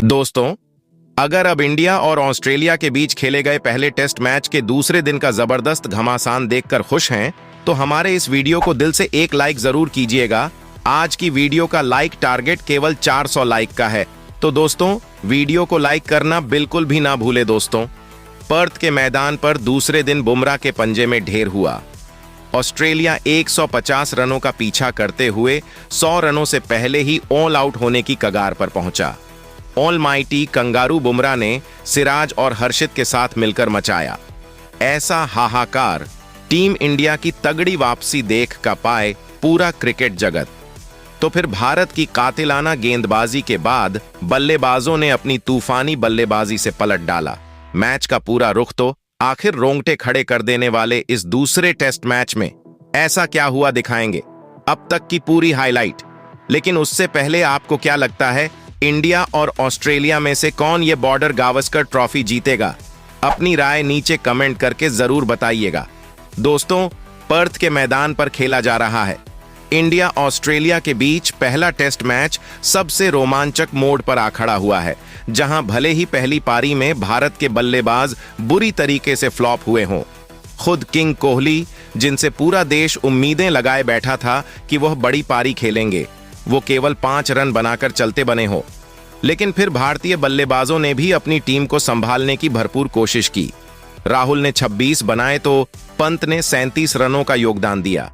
दोस्तों, अगर अब इंडिया और ऑस्ट्रेलिया के बीच खेले गए पहले टेस्ट मैच के दूसरे दिन का जबरदस्त घमासान देखकर खुश हैं, तो हमारे इस वीडियो को दिल से एक लाइक जरूर कीजिएगा। आज की वीडियो का लाइक टारगेट केवल 400 लाइक का है, तो दोस्तों वीडियो को लाइक करना बिल्कुल भी ना भूले। दोस्तों, पर्थ के मैदान पर दूसरे दिन बुमराह के पंजे में ढेर हुआ। ऑस्ट्रेलिया 150 रनों का पीछा करते हुए 100 रनों से पहले ही ऑल आउट होने की कगार पर पहुंचा। ऑलमाइटी कंगारू बुमराह ने सिराज और हर्षित के साथ मिलकर मचाया ऐसा हाहाकार, टीम इंडिया की तगड़ी वापसी देख का पाए पूरा क्रिकेट जगत। तो फिर भारत की कातिलाना गेंदबाजी के बाद बल्लेबाजों ने अपनी तूफानी बल्लेबाजी से पलट डाला। मैच का पूरा रुख तो आखिर रोंगटे खड़े कर देने वाले इस दूसरे टेस्ट मैच में ऐसा क्या हुआ दिखाएंगे अब तक की पूरी हाईलाइट। लेकिन उससे पहले आपको क्या लगता है, इंडिया और ऑस्ट्रेलिया में से कौन ये बॉर्डर गावस्कर ट्रॉफी जीतेगा? अपनी राय नीचे कमेंट करके जरूर बताइएगा। दोस्तों, पर्थ के मैदान पर खेला जा रहा है इंडिया ऑस्ट्रेलिया के बीच पहला टेस्ट मैच सबसे रोमांचक मोड़ पर आ खड़ा हुआ है, जहां भले ही पहली पारी में भारत के बल्लेबाज बुरी तरीके से फ्लॉप हुए हों। खुद किंग कोहली, जिनसे पूरा देश उम्मीदें लगाए बैठा था कि वह बड़ी पारी खेलेंगे, वो केवल 5 रन बनाकर चलते बने हो। लेकिन फिर भारतीय बल्लेबाजों ने भी अपनी टीम को संभालने की भरपूर कोशिश की। राहुल ने 26 बनाए तो पंत ने 37 रनों का योगदान दिया।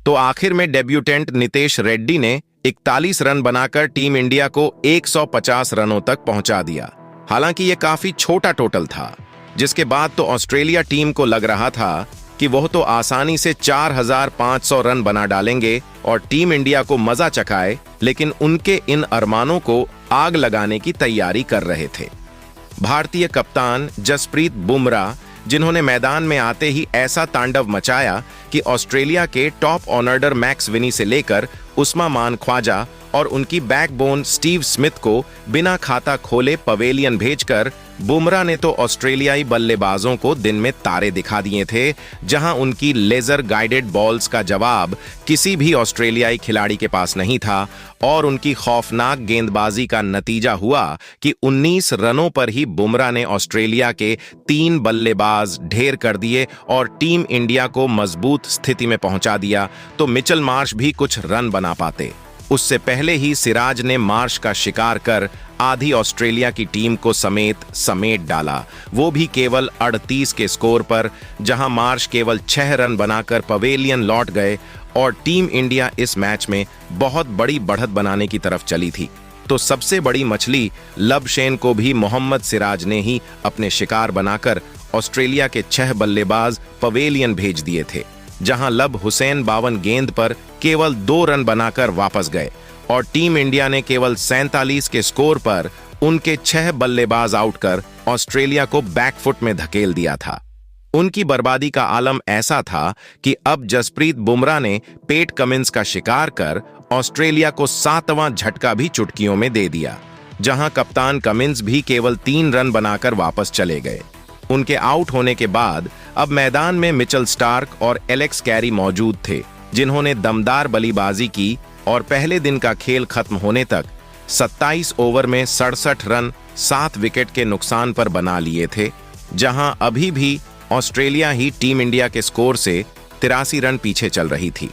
तो आखिर में डेब्यूटेंट नितेश रेड्डी ने 41 रन बनाकर टीम इंडिया को 150 रनों तक पहुंचा दिया। हालांकि यह काफी छोटा टोटल था, जिसके बाद तो ऑस्ट्रेलिया टीम को लग रहा था कि वह तो आसानी से 4500 रन बना डालेंगे और टीम इंडिया को मजा चखाए, लेकिन उनके इन अरमानों को आग लगाने की तैयारी कर रहे थे। भारतीय कप्तान जसप्रीत बुमराह, जिन्होंने मैदान में आते ही ऐसा तांडव मचाया कि ऑस्ट्रेलिया के टॉप ऑर्डर मैक्स विनी से लेकर उस्मान ख्वाजा और उनकी बैकबोन स्टीव स्मिथ को बिना खाता खोले पवेलियन भेजकर बुमराह ने तो ऑस्ट्रेलियाई बल्लेबाजों को दिन में तारे दिखा दिए थे, जहां उनकी लेजर गाइडेड बॉल्स का जवाब किसी भी ऑस्ट्रेलियाई खिलाड़ी के पास नहीं था। और उनकी खौफनाक गेंदबाजी का नतीजा हुआ कि 19 रनों पर ही बुमराह ने ऑस्ट्रेलिया के 3 बल्लेबाज ढेर कर दिए और टीम इंडिया को मजबूत स्थिति में पहुंचा दिया। तो मिचेल मार्श भी कुछ रन बना पाते, उससे पहले ही सिराज ने मार्श का शिकार कर आधी ऑस्ट्रेलिया की टीम को समेट डाला, वो भी केवल 38 के स्कोर पर, जहां मार्श केवल 6 रन बनाकर पवेलियन लौट गए और टीम इंडिया इस मैच में बहुत बड़ी बढ़त बनाने की तरफ चली थी। तो सबसे बड़ी मछली लबशेन को भी मोहम्मद सिराज ने ही अपने शिकार बनाकर ऑस्ट्रेलिया के 6 बल्लेबाज पवेलियन भेज दिए थे, जहां लब हुसैन 52 गेंद पर केवल 2 रन बनाकर वापस गए और टीम इंडिया ने केवल 47 के स्कोर पर उनके 6 बल्लेबाज आउट कर ऑस्ट्रेलिया को बैकफुट में धकेल दिया था। उनकी बर्बादी का आलम ऐसा था कि अब जसप्रीत बुमराह ने पेट कमिंस का शिकार कर ऑस्ट्रेलिया को 7वां झटका भी चुटकियों में दे दिया, जहां कप्तान कमिंस भी केवल 3 रन बनाकर वापस चले गए। उनके आउट होने के बाद अब मैदान में मिचेल स्टार्क और एलेक्स कैरी मौजूद थे, जिन्होंने दमदार बल्लेबाजी की और पहले दिन का खेल खत्म होने तक 27 ओवर में 67 रन 7 विकेट के नुकसान पर बना लिए थे, जहां अभी भी ऑस्ट्रेलिया ही टीम इंडिया के स्कोर से 83 रन पीछे चल रही थी।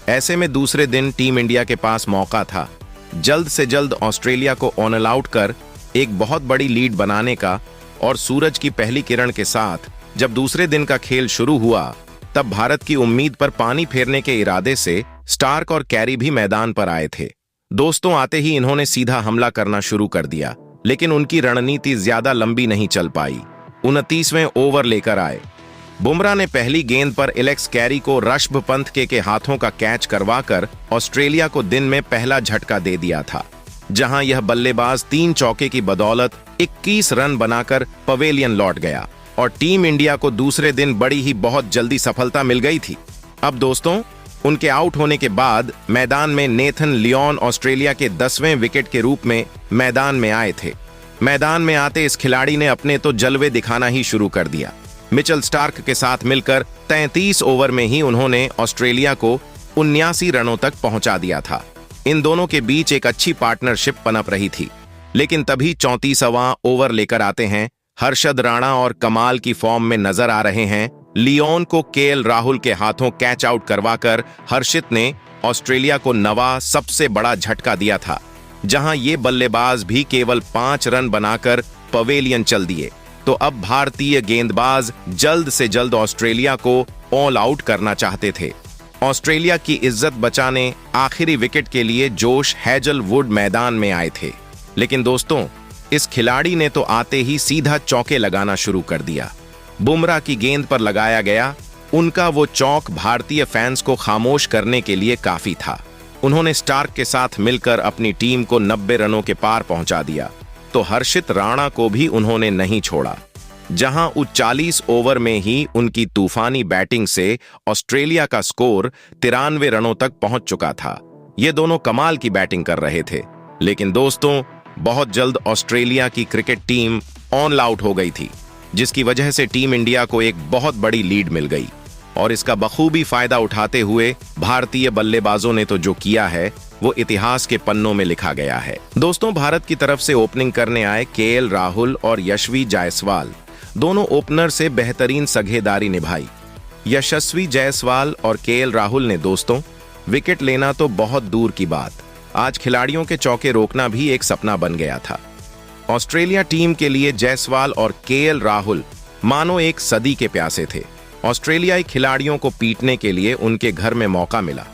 ऐसे में दूसरे दिन टीम इंडिया के पास मौका था जल्द से जल्द ऑस्ट्रेलिया को ऑल आउट कर एक बहुत बड़ी लीड बनाने का। और सूरज की पहली किरण के साथ जब दूसरे दिन का खेल शुरू हुआ, तब भारत की उम्मीद पर पानी फेरने के इरादे से स्टार्क और कैरी भी मैदान पर आए थे। दोस्तों, आते ही इन्होंने सीधा हमला करना शुरू कर दिया, लेकिन उनकी रणनीति ज्यादा लंबी नहीं चल पाई। 29वें ओवर लेकर आए। बुमराह ने पहली गेंद पर एलेक्स कैरी को ऋषभ पंत के हाथों का कैच करवाकर ऑस्ट्रेलिया को दिन में पहला झटका दे दिया था, जहां यह बल्लेबाज 3 चौके की बदौलत 21 रन बनाकर पवेलियन लौट गया और टीम इंडिया को दूसरे दिन बड़ी ही बहुत जल्दी सफलता मिल गई थी। अब दोस्तों, उनके आउट होने के बाद मैदान में नेथन लियोन ऑस्ट्रेलिया के 10वें विकेट के रूप में मैदान में आए थे। मैदान में आते इस खिलाड़ी ने अपने तो जलवे दिखाना ही शुरू कर दिया। मिचेल स्टार्क के साथ मिलकर 33 ओवर में ही उन्होंने ऑस्ट्रेलिया को 79 रनों तक पहुंचा दिया था। इन दोनों के बीच एक अच्छी पार्टनरशिप पनप रही थी। लेकिन तभी 34वां ओवर लेकर आते हैं। हर्षद राणा और कमाल की फॉर्म में नजर आ रहे हैं। लियोन को केएल राहुल के हाथों कैच आउट करवाकर हर्षित ने ऑस्ट्रेलिया को नवा सबसे बड़ा झटका दिया था, जहां ये बल्लेबाज भी केवल 5 रन बनाकर पवेलियन चल दिए। तो अब भारतीय गेंदबाज जल्द से जल्द ऑस्ट्रेलिया को ऑल आउट करना चाहते थे। ऑस्ट्रेलिया की इज्जत बचाने आखिरी विकेट के लिए जोश हैजलवुड मैदान में आए थे, लेकिन दोस्तों इस खिलाड़ी ने तो आते ही सीधा चौके लगाना शुरू कर दिया। बुमराह की गेंद पर लगाया गया उनका वो चौक भारतीय फैंस को खामोश करने के लिए काफी था। उन्होंने स्टार्क के साथ मिलकर अपनी टीम को 90 रनों के पार पहुंचा दिया। तो हर्षित राणा को भी उन्होंने नहीं छोड़ा, जहां 40 ओवर में ही उनकी तूफानी बैटिंग से ऑस्ट्रेलिया का स्कोर 93 रनों तक पहुंच चुका था। ये दोनों कमाल की बैटिंग कर रहे थे, लेकिन दोस्तों बहुत जल्द ऑस्ट्रेलिया की क्रिकेट टीम ऑल आउट हो गई थी, जिसकी वजह से टीम इंडिया को एक बहुत बड़ी लीड मिल गई। और इसका बखूबी फायदा उठाते हुए भारतीय बल्लेबाजों ने तो जो किया है वो इतिहास के पन्नों में लिखा गया है। दोस्तों भारत की तरफ से ओपनिंग करने आए केएल राहुल और यशस्वी जायसवाल दोनों ओपनर से बेहतरीन साझेदारी निभाई। यशस्वी जायसवाल और केएल राहुल ने दोस्तों विकेट लेना तो बहुत दूर की बात, आज खिलाड़ियों के चौके रोकना भी एक सपना बन गया था। ऑस्ट्रेलिया टीम के लिए जायसवाल और केएल राहुल मानो एक सदी के प्यासे थे। ऑस्ट्रेलियाई खिलाड़ियों को पीटने के लिए उनके घर में मौका मिला,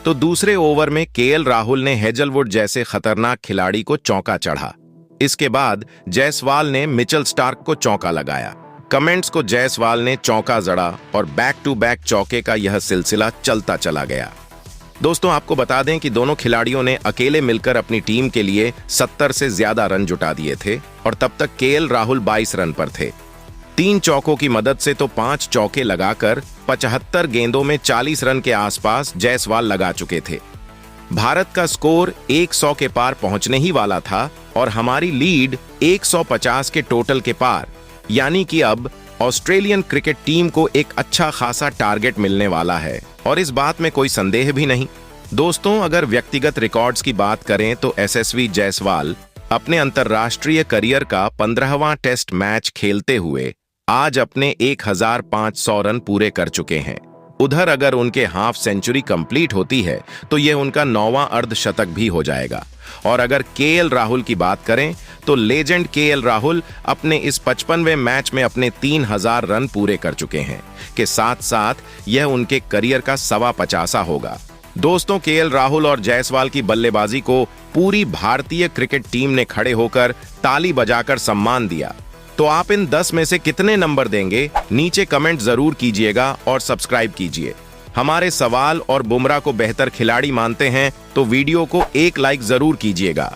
तो दूसरे ओवर में केएल राहुल ने हैजलवुड जैसे खतरनाक खिलाड़ी को चौका चढ़ा। इसके बाद जायसवाल ने मिचेल स्टार्क को चौका लगाया। कमेंट्स को जायसवाल ने चौका जड़ा और बैक टू बैक चौके का यह सिलसिला चलता चला गया। दोस्तों आपको बता दें कि दोनों खिलाड़ियों ने अकेले मिलकर अपनी टीम के लिए 70 से ज्यादा रन जुटा दिए थे और तब तक केएल राहुल 22 रन पर थे। 3 चौकों की मदद से तो 5 चौके लगाकर 75 गेंदों में 40 रन के आसपास जायसवाल लगा चुके थे। भारत का स्कोर 100 के पार पहुंचने ही वाला था और हमारी लीड 150 के टोटल के पार, यानी कि अब ऑस्ट्रेलियन क्रिकेट टीम को एक अच्छा खासा टारगेट मिलने वाला है और इस बात में कोई संदेह भी नहीं। दोस्तों अगर व्यक्तिगत रिकॉर्ड्स की बात करें तो यशस्वी जायसवाल अपने अंतर्राष्ट्रीय करियर का 15वां टेस्ट मैच खेलते हुए आज अपने 1500 रन पूरे कर चुके हैं। उधर अगर उनके हाफ सेंचुरी कंप्लीट होती है तो यह उनका 9वां अर्धशतक भी हो जाएगा। और अगर केएल राहुल की बात करें तो लेजेंड केएल राहुल अपने इस 55वें मैच में अपने 3000 रन पूरे कर चुके हैं, के साथ साथ यह उनके करियर का 50वां होगा। दोस्तों केएल राहुल और जायसवाल की बल्लेबाजी को पूरी भारतीय क्रिकेट टीम ने खड़े होकर ताली बजाकर सम्मान दिया। तो आप इन 10 में से कितने नंबर देंगे नीचे कमेंट जरूर कीजिएगा और सब्सक्राइब कीजिए। हमारे सवाल और बुमराह को बेहतर खिलाड़ी मानते हैं तो वीडियो को एक लाइक जरूर कीजिएगा।